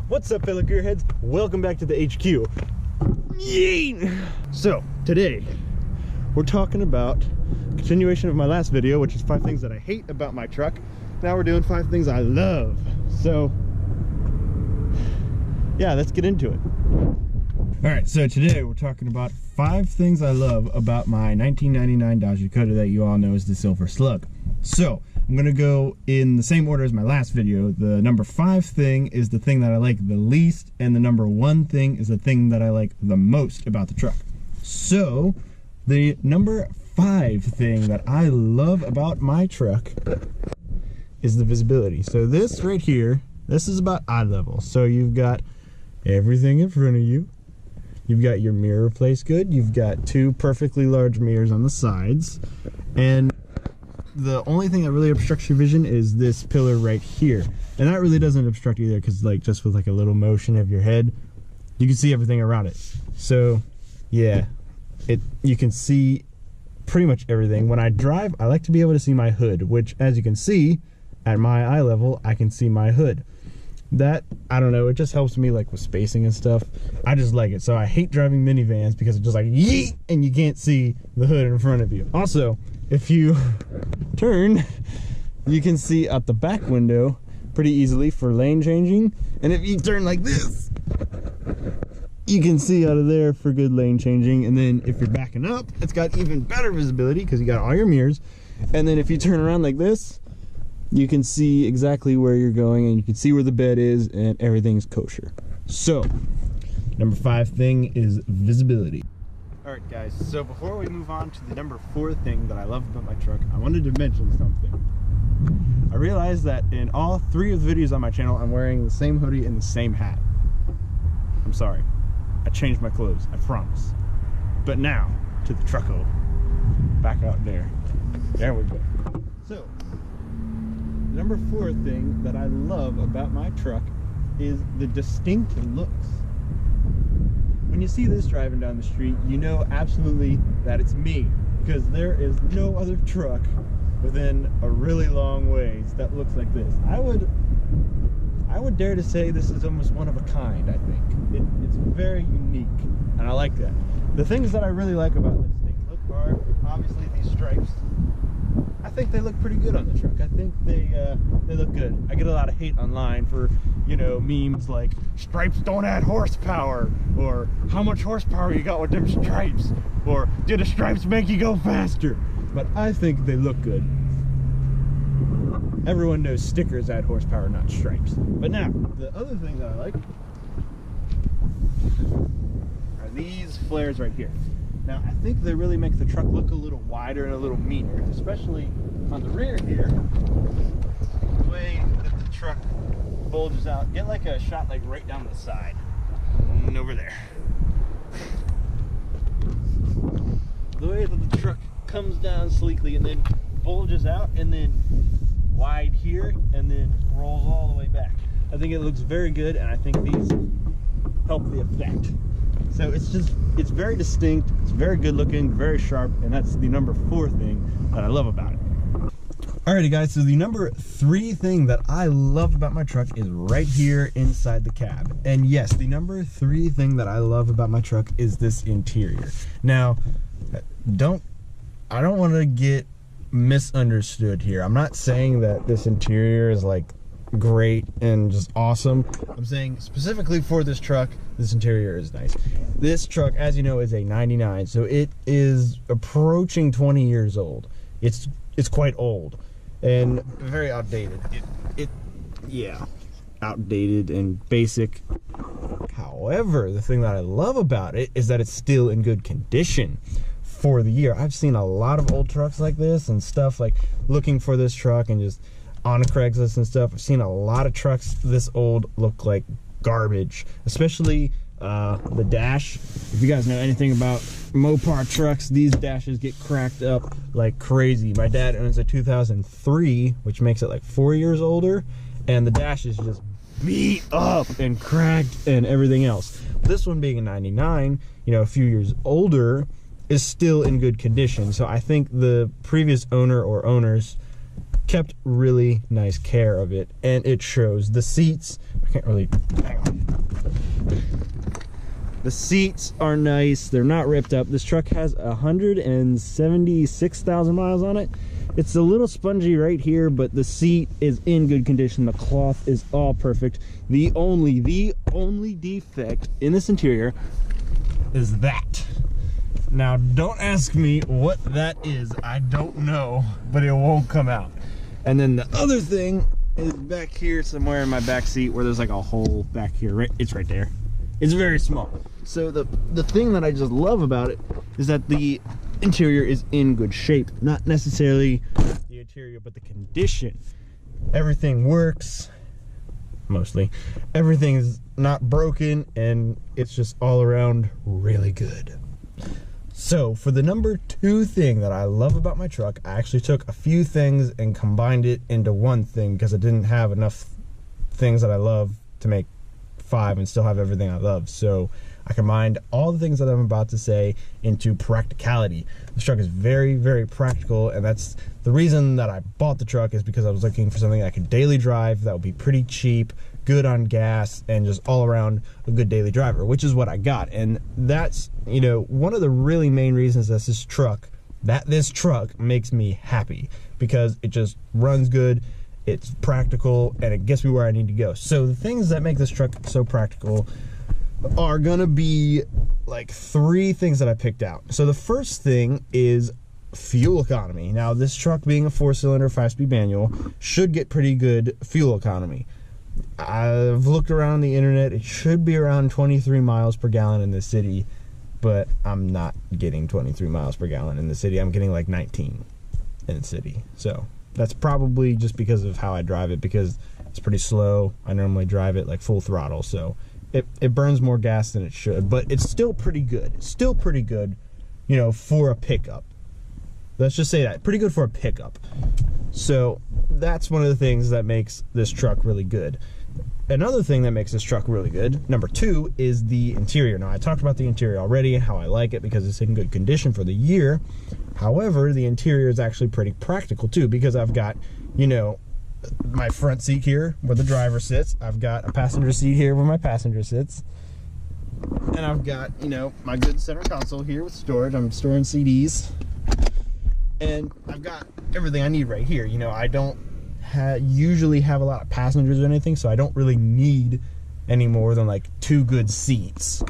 What's up, fellow gearheads? Welcome back to the HQ. Yay! So today we're talking about continuation of my last video, which is 5 things that I hate about my truck. Now we're doing 5 things I love. So yeah, let's get into it. All right, so today we're talking about 5 things I love about my 1999 Dodge Dakota that you all know is the Silver Slug. So I'm gonna go in the same order as my last video. The number 5 thing is the thing that I like the least, and the number 1 thing is the thing that I like the most about the truck. So the number 5 thing that I love about my truck is the visibility. So this right here, this is about eye level. So you've got everything in front of you. You've got your mirror placed good. You've got 2 perfectly large mirrors on the sides. And the only thing that really obstructs your vision is this pillar right here. And that really doesn't obstruct either, because like just with like a little motion of your head, you can see everything around it. So yeah, you can see pretty much everything. When I drive, I like to be able to see my hood, which as you can see at my eye level, I can see my hood. That, I don't know, it just helps me like with spacing and stuff. I just like it. So I hate driving minivans because it's just like yeet and you can't see the hood in front of you. Also, if you turn, you can see out the back window pretty easily for lane changing. And if you turn like this, you can see out of there for good lane changing. And then if you're backing up, it's got even better visibility because you got all your mirrors. And then if you turn around like this, you can see exactly where you're going, and you can see where the bed is, and everything's kosher. So number 5 thing is visibility. All right guys, so before we move on to the number 4 thing that I love about my truck, I wanted to mention something. I realized that in all 3 of the videos on my channel, I'm wearing the same hoodie and the same hat. I'm sorry, I changed my clothes, I promise. But now to the trucko, back out there. There we go. So number 4 thing that I love about my truck is the distinct looks. When you see this driving down the street, you know absolutely that it's me, because there is no other truck within a really long ways that looks like this. I would dare to say this is almost one of a kind. I think it's very unique, and I like that. The things that I really like about the distinct look are obviously these stripes. I think they look pretty good on the truck. I think they look good. I get a lot of hate online for, you know, memes like stripes don't add horsepower, or how much horsepower you got with them stripes, or do the stripes make you go faster? But I think they look good. Everyone knows stickers add horsepower, not stripes. But now, the other thing that I like are these flares right here. Now, I think they really make the truck look a little wider and a little meaner, especially on the rear here. The way that the truck bulges out. Get like a shot like right down the side. And over there. The way that the truck comes down sleekly and then bulges out and then wide here and then rolls all the way back. I think it looks very good, and I think these help the effect. So it's very distinct, it's very good looking, very sharp, and that's the number 4 thing that I love about it. Alrighty guys, so the number 3 thing that I love about my truck is right here inside the cab. And yes, the number 3 thing that I love about my truck is this interior. Now, I don't want to get misunderstood here. I'm not saying that this interior is like great and just awesome. I'm saying specifically for this truck, this interior is nice. This truck, as you know, is a 99, so it is approaching 20 years old. It's quite old and very outdated. Yeah, outdated and basic. However, the thing that I love about it is that it's still in good condition for the year. I've seen a lot of old trucks like this and stuff, like looking for this truck and just on Craigslist and stuff. I've seen a lot of trucks this old look like garbage, especially the dash. If you guys know anything about Mopar trucks, these dashes get cracked up like crazy. My dad owns a 2003, which makes it like 4 years older, and the dash is just beat up and cracked and everything else. This one being a 99, you know, a few years older, is still in good condition. So I think the previous owner or owners kept really nice care of it, and it shows. The seats I can't really, hang on. The seats are nice. They're not ripped up. This truck has 176,000 miles on it. It's a little spongy right here, but the seat is in good condition. The cloth is all perfect. The only defect in this interior is that. Now, don't ask me what that is. I don't know, but it won't come out. And then the other thing is back here somewhere in my back seat where there's like a hole back here. Right, it's right there. It's very small. So the thing that I just love about it is that the interior is in good shape. Not necessarily the interior, but the condition. Everything works, mostly. Everything's not broken, and it's just all around really good. So for the number 2 thing that I love about my truck, I actually took a few things and combined it into one thing because I didn't have enough things that I love to make 5 and still have everything I love. So I combined all the things that I'm about to say into practicality. This truck is very, very practical, and that's the reason that I bought the truck, is because I was looking for something I could daily drive that would be pretty cheap, good on gas, and just all around a good daily driver, which is what I got. And that's, you know, one of the really main reasons that this truck makes me happy, because it just runs good, it's practical, and it gets me where I need to go. So the things that make this truck so practical are gonna be like 3 things that I picked out. So the first thing is fuel economy. Now, this truck being a 4-cylinder 5-speed manual should get pretty good fuel economy. I've looked around the internet. It should be around 23 miles per gallon in the city, but I'm not getting 23 miles per gallon in the city. I'm getting like 19 in the city. So that's probably just because of how I drive it, because it's pretty slow. I normally drive it like full throttle, so it burns more gas than it should, but it's still pretty good. It's still pretty good, you know, for a pickup. Let's just say that. Pretty good for a pickup. So that's one of the things that makes this truck really good. Another thing that makes this truck really good, number 2, is the interior. Now, I talked about the interior already and how I like it because it's in good condition for the year. However, the interior is actually pretty practical too, because I've got, you know, my front seat here where the driver sits. I've got a passenger seat here where my passenger sits. And I've got, you know, my good center console here with storage. I'm storing CDs. And I've got everything I need right here. You know, I don't usually have a lot of passengers or anything, so I don't really need any more than like 2 good seats.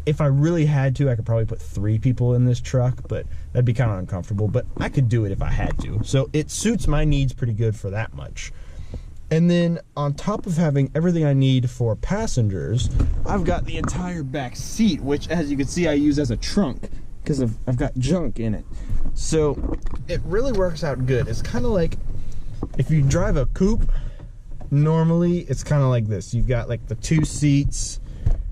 If I really had to, I could probably put 3 people in this truck, but that'd be kind of uncomfortable, but I could do it if I had to. So it suits my needs pretty good for that much. And then on top of having everything I need for passengers, I've got the entire back seat, which, as you can see, I use as a trunk because I've got junk in it. So it really works out good. It's kind of like if you drive a coupe, normally it's kind of like this. You've got like the 2 seats,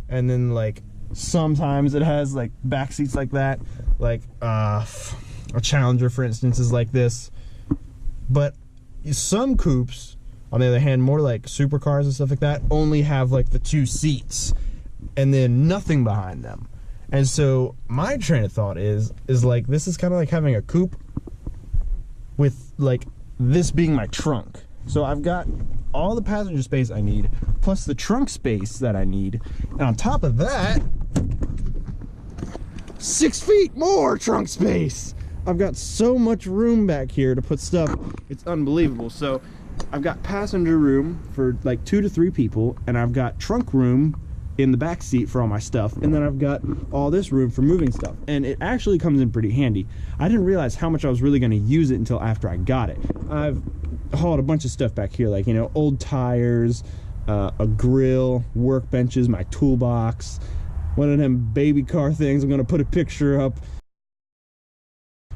and then like sometimes it has like back seats like that, like a Challenger, for instance, is like this. But some coupes, on the other hand, more like supercars and stuff like that, only have like the 2 seats and then nothing behind them. And so my train of thought is like, this is kind of like having a coupe with like this being my trunk. So I've got all the passenger space I need, plus the trunk space that I need. And on top of that, 6 feet more trunk space. I've got so much room back here to put stuff. It's unbelievable. So I've got passenger room for like 2 to 3 people, and I've got trunk room in the back seat for all my stuff, and then I've got all this room for moving stuff, and it actually comes in pretty handy. I didn't realize how much I was really going to use it until after I got it. I've hauled a bunch of stuff back here, like, you know, old tires, a grill, workbenches, my toolbox, one of them baby car things. I'm going to put a picture up.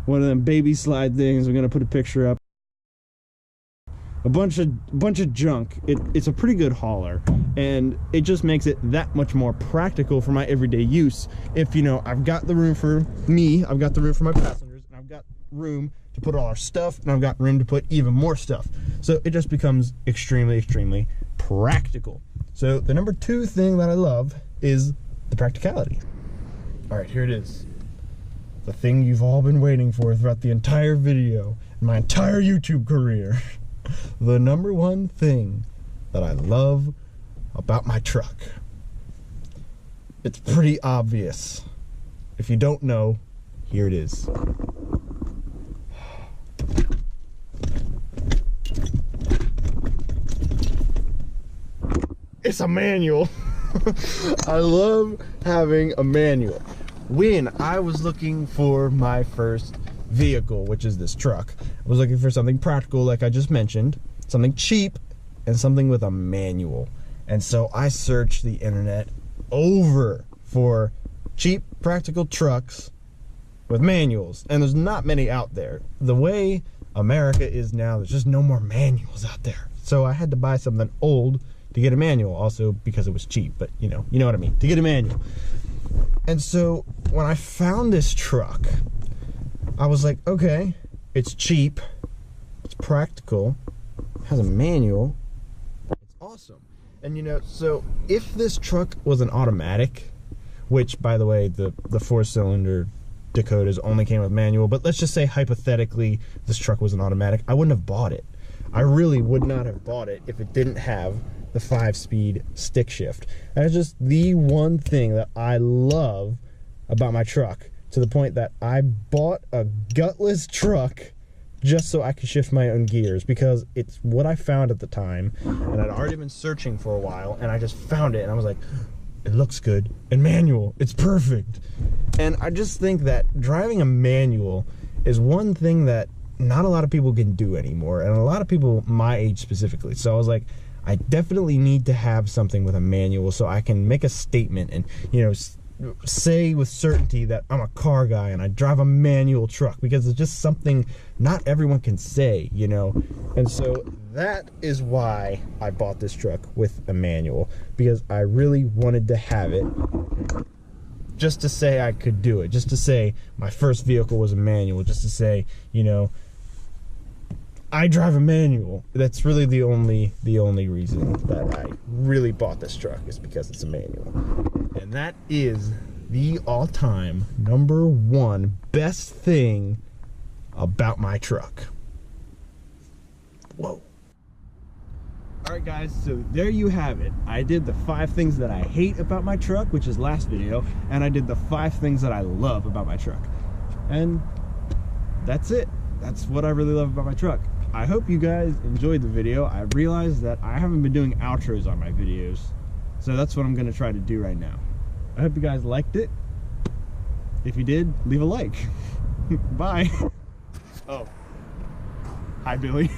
One of them baby slide things. I'm going to put a picture up. A bunch of junk. It's a pretty good hauler, and it just makes it that much more practical for my everyday use. If, you know, I've got the room for me, I've got the room for my passengers, and I've got room to put all our stuff, and I've got room to put even more stuff. So it just becomes extremely, extremely practical. So the number 2 thing that I love is the practicality. All right, here it is. The thing you've all been waiting for throughout the entire video and my entire YouTube career. The number 1 thing that I love about my truck. It's pretty obvious. If you don't know, here it is. It's a manual. I love having a manual. When I was looking for my first vehicle, which is this truck, I was looking for something practical, like I just mentioned, something cheap, and something with a manual. And so I searched the internet over for cheap, practical trucks with manuals, and there's not many out there. The way America is now, there's just no more manuals out there. So I had to buy something old to get a manual, also because it was cheap, but you know what I mean, to get a manual. And so when I found this truck, I was like, okay, it's cheap, it's practical, it has a manual, it's awesome. And you know, so if this truck was an automatic, which by the way, the 4-cylinder Dakotas only came with manual, but let's just say hypothetically this truck was an automatic, I wouldn't have bought it. I really would not have bought it if it didn't have the 5-speed stick shift. That's just the one thing that I love about my truck, to the point that I bought a gutless truck just so I could shift my own gears, because it's what I found at the time, and I'd already been searching for a while, and I just found it, and I was like, it looks good, and manual, it's perfect. And I just think that driving a manual is one thing that not a lot of people can do anymore, and a lot of people my age specifically. So I was like, I definitely need to have something with a manual so I can make a statement and, you know, say with certainty that I'm a car guy and I drive a manual truck, because it's just something not everyone can say, you know. And so that is why I bought this truck with a manual, because I really wanted to have it just to say I could do it, just to say my first vehicle was a manual, just to say, you know, I drive a manual. That's really the only reason that I really bought this truck, is because it's a manual. And that is the all-time #1 best thing about my truck. Whoa. Alright guys, so there you have it. I did the 5 things that I hate about my truck, which is last video, and I did the 5 things that I love about my truck. And that's it. That's what I really love about my truck. I hope you guys enjoyed the video. I realized that I haven't been doing outros on my videos, so that's what I'm going to try to do right now. I hope you guys liked it. If you did, leave a like. Bye. Oh. Hi, Billy.